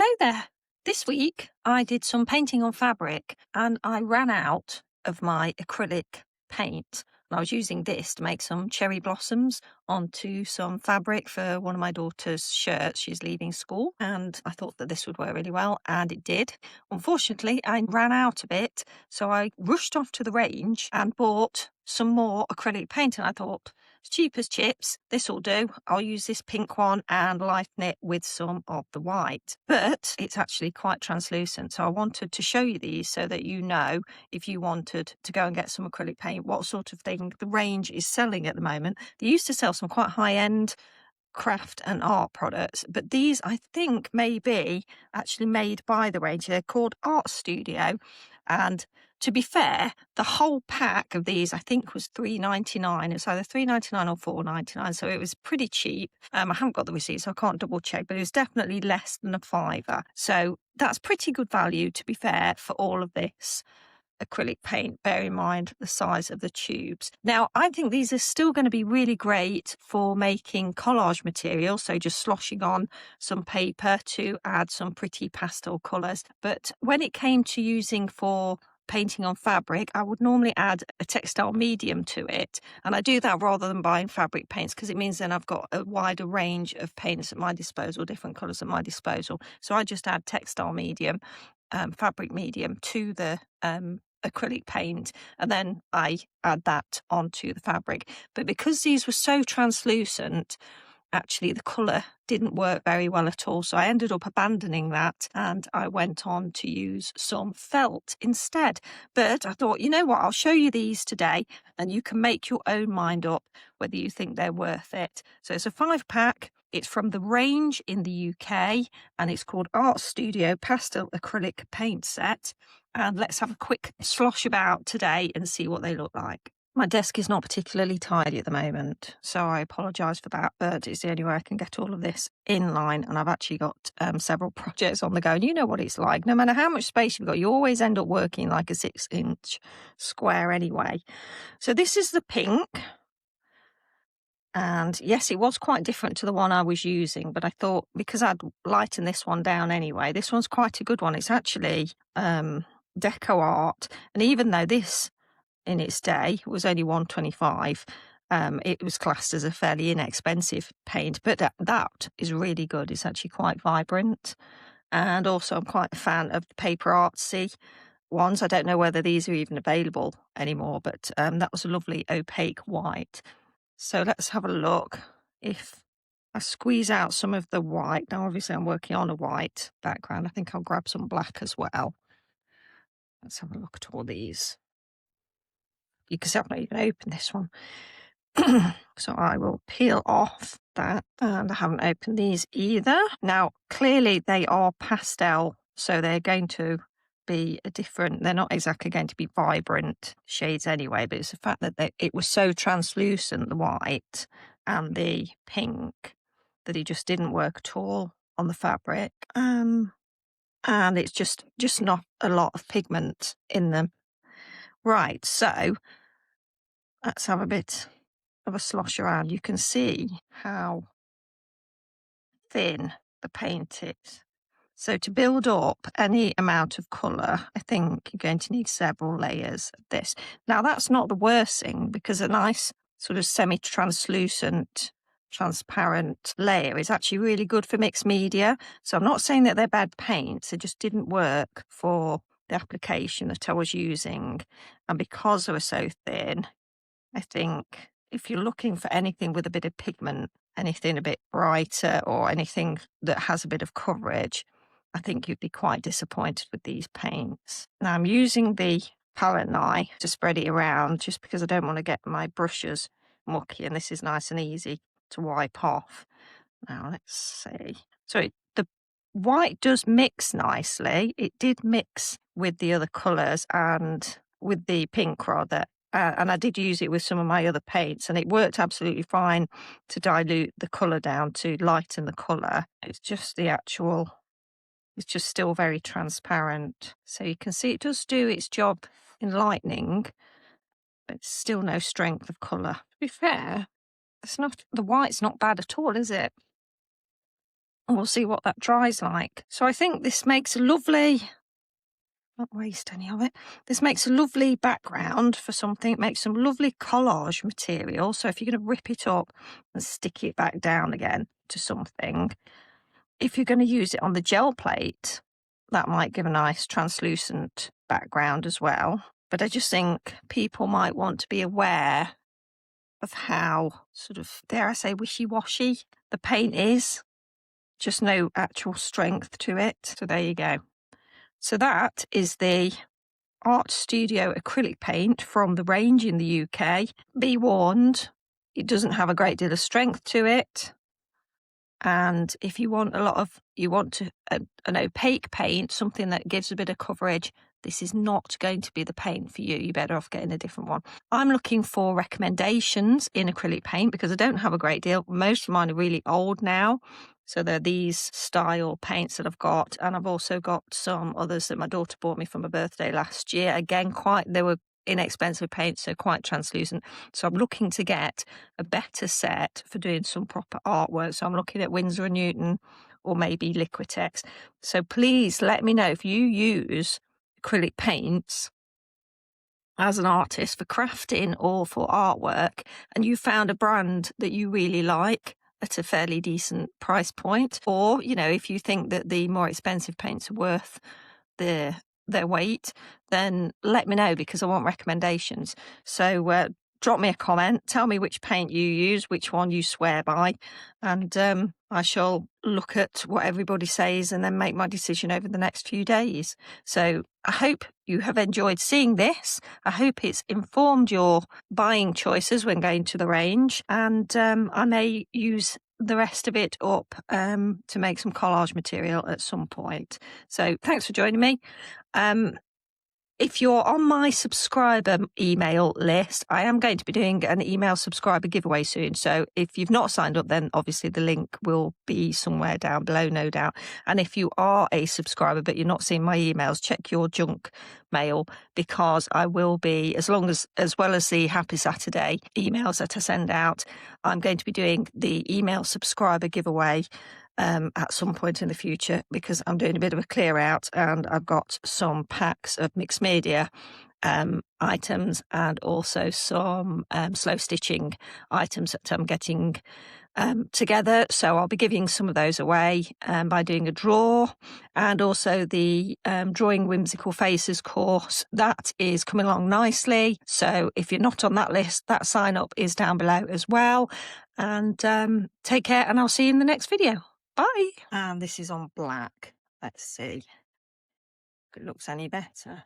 Hello there. This week I did some painting on fabric and I ran out of my acrylic paint. And I was using this to make some cherry blossoms onto some fabric for one of my daughter's shirts. She's leaving school and I thought that this would work really well, and it did. Unfortunately, I ran out of it, so I rushed off to the range and bought some more acrylic paint, and I thought, it's cheap as chips, this will do. I'll use this pink one and lighten it with some of the white. But it's actually quite translucent, so I wanted to show you these so that you know, if you wanted to go and get some acrylic paint, what sort of thing the range is selling at the moment. They used to sell some quite high-end craft and art products, but these I think may be actually made by the range. They're called Art Studio, and to be fair, the whole pack of these I think was $3.99. It's either $3.99 or $4.99, so it was pretty cheap. I haven't got the receipt, so I can't double check, but it was definitely less than a fiver. So that's pretty good value, to be fair, for all of this acrylic paint. Bear in mind the size of the tubes. Now, I think these are still going to be really great for making collage material, so just sloshing on some paper to add some pretty pastel colours. But when it came to using for painting on fabric, I would normally add a textile medium to it, and I do that rather than buying fabric paints, because it means then I've got a wider range of paints at my disposal, different colours at my disposal. So I just add textile medium, fabric medium to the acrylic paint, and then I add that onto the fabric. But because these were so translucent, actually the colour didn't work very well at all, so I ended up abandoning that and I went on to use some felt instead. But I thought, you know what, I'll show you these today and you can make your own mind up whether you think they're worth it. So it's a 5-pack. It's from the range in the UK and it's called Art Studio Pastel Acrylic Paint Set. And let's have a quick slosh about today and see what they look like. My desk is not particularly tidy at the moment, so I apologise for that, but it's the only way I can get all of this in line, and I've actually got several projects on the go, and you know what it's like. No matter how much space you've got, you always end up working like a 6-inch square anyway. So this is the pink, and yes, it was quite different to the one I was using, but I thought because I'd lightened this one down anyway, this one's quite a good one. It's actually deco art, and even though this in its day was only $1.25, it was classed as a fairly inexpensive paint, but that is really good. It's actually quite vibrant, and also I'm quite a fan of the paper artsy ones. I don't know whether these are even available anymore, but that was a lovely opaque white. So let's have a look. If I squeeze out some of the white, now obviously I'm working on a white background, I think I'll grab some black as well. Let's have a look at all these. You can see I've not even opened this one. So I will peel off that, and I haven't opened these either. Now, clearly they are pastel, so they're going to be they're not exactly going to be vibrant shades anyway, but it's the fact that it was so translucent, the white and the pink, that it just didn't work at all on the fabric. And it's just not a lot of pigment in them. Right, so let's have a bit of a slosh around. You can see how thin the paint is. So to build up any amount of colour, I think you're going to need several layers of this. Now, that's not the worst thing, because a nice sort of semi-translucent, transparent layer is actually really good for mixed media. So I'm not saying that they're bad paints, they just didn't work for the application that I was using. And because they were so thin, I think if you're looking for anything with a bit of pigment, anything a bit brighter or anything that has a bit of coverage, I think you'd be quite disappointed with these paints. Now I'm using the palette knife to spread it around just because I don't want to get my brushes mucky, and this is nice and easy to wipe off. Now let's see. So the white does mix nicely. It did mix with the other colours and with the pink rather. And I did use it with some of my other paints, and it worked absolutely fine to dilute the colour down, to lighten the colour. It's just the actual, it's just still very transparent. So you can see it does do its job in lightening, but it's still no strength of colour. To be fair, the white's not bad at all, is it? and we'll see what that dries like. So I think this makes a lovely, not waste any of it. This makes a lovely background for something. It makes some lovely collage material. So if you're going to rip it up and stick it back down again to something, if you're going to use it on the gel plate, that might give a nice translucent background as well. But I just think people might want to be aware of how sort of, dare I say, wishy-washy the paint is. Just no actual strength to it. So there you go. So that is the Art Studio acrylic paint from the range in the UK. Be warned, it doesn't have a great deal of strength to it. And if you want an opaque paint, something that gives a bit of coverage, this is not going to be the paint for you. You're better off getting a different one. I'm looking for recommendations in acrylic paint because I don't have a great deal. Most of mine are really old now. So they're these style paints that I've got. And I've also got some others that my daughter bought me for my birthday last year. Again, they were inexpensive paints, so quite translucent. So I'm looking to get a better set for doing some proper artwork. So I'm looking at Winsor Newton or maybe Liquitex. So please let me know if you use acrylic paints as an artist for crafting or for artwork, and you found a brand that you really like at a fairly decent price point, or if you think that the more expensive paints are worth their weight, then let me know because I want recommendations. So drop me a comment, tell me which paint you use, which one you swear by, and I shall look at what everybody says and then make my decision over the next few days. So I hope you have enjoyed seeing this. I hope it's informed your buying choices when going to the range, and I may use the rest of it up to make some collage material at some point. So thanks for joining me. If you're on my subscriber email list, I am going to be doing an email subscriber giveaway soon. So if you've not signed up, then obviously the link will be somewhere down below, no doubt. And if you are a subscriber but you're not seeing my emails, check your junk mail, because I will be, as well as the Happy Saturday emails that I send out, I'm going to be doing the email subscriber giveaway at some point in the future, because I'm doing a bit of a clear out and I've got some packs of mixed media items and also some slow stitching items that I'm getting together. So I'll be giving some of those away by doing a draw, and also the Drawing Whimsical Faces course that is coming along nicely. So if you're not on that list, that sign up is down below as well. And take care, and I'll see you in the next video. Bye. And this is on black. Let's see if it looks any better.